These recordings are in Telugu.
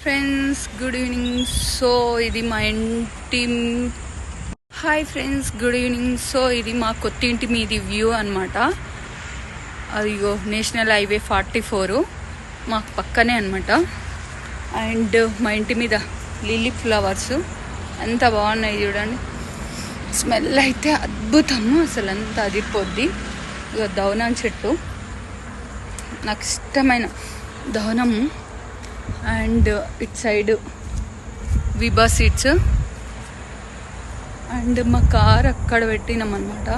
Friends good evening. సో ఇది మా ఇంటి hi friends good evening. So ఇది మా కొత్త ఇంటి మీది వ్యూ అనమాట. అదిగో నేషనల్ హైవే 44 మాకు పక్కనే అనమాట. అండ్ మా ఇంటి మీద లిల్లీ ఫ్లవర్స్ ఎంత బాగున్నాయి చూడండి. స్మెల్ అయితే అద్భుతము, అసలు అంత అదిరిపోద్ది. ఇక దవనం చెట్టు నాకు ఇష్టమైన దవనము. అండ్ ఇట్ సైడ్ విబా సీట్స్. అండ్ మా కార్ అక్కడ పెట్టినాం అనమాట.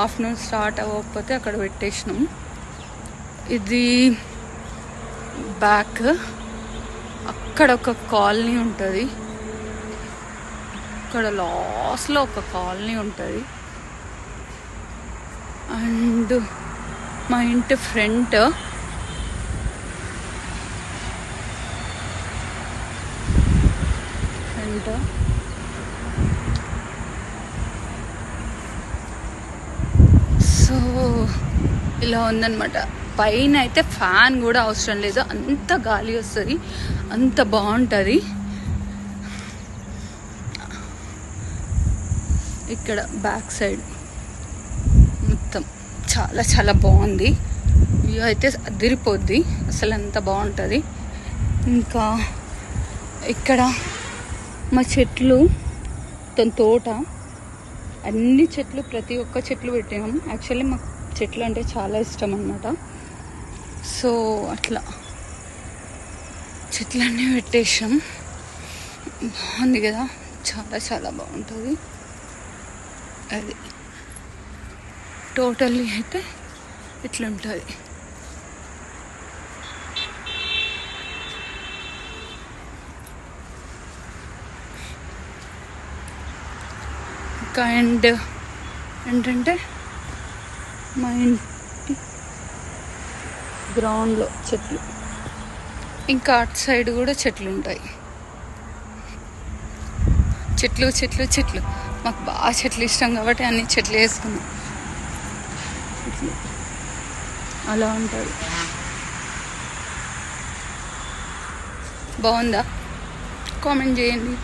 ఆఫ్టర్నూన్ స్టార్ట్ అవ్వకపోతే అక్కడ పెట్టేసినాం. ఇది బ్యాక్, అక్కడ ఒక కాలనీ ఉంటుంది, అక్కడ లాస్ట్లో ఒక కాలనీ ఉంటుంది. అండ్ మా ఇంటి ఫ్రంట్ సో ఇలా ఉందన్నమాట. పైన అయితే ఫ్యాన్ కూడా అవసరం లేదు, అంత గాలి వస్తుంది, అంత బాగుంటుంది. ఇక్కడ బ్యాక్ సైడ్ మొత్తం చాలా చాలా బాగుంది. వ్యూ అయితే అదిరిపోద్ది, అసలు అంత బాగుంటుంది. ఇంకా ఇక్కడ మా చెట్లు, తోట, అన్ని చెట్లు, ప్రతి ఒక్క చెట్లు పెట్టాము. యాక్చువల్లీ మాకు చెట్లు అంటే చాలా ఇష్టం అన్నమాట. సో అట్లా చెట్లన్నీ పెట్టేసాం. బాగుంది కదా, చాలా చాలా బాగుంటుంది. అది టోటల్లీ అయితే ఇట్లుంటుంది. అండ్ ఏంటంటే మా ఇంటి గ్రౌండ్లో చెట్లు, ఇంకా అటు సైడ్ కూడా చెట్లు ఉంటాయి. చెట్లు చెట్లు చెట్లు, మాకు బాగా చెట్లు ఇష్టం కాబట్టి అన్ని చెట్లు వేసుకున్నాం. అలా ఉంటుంది. బాగుందా? కామెంట్ చేయండి.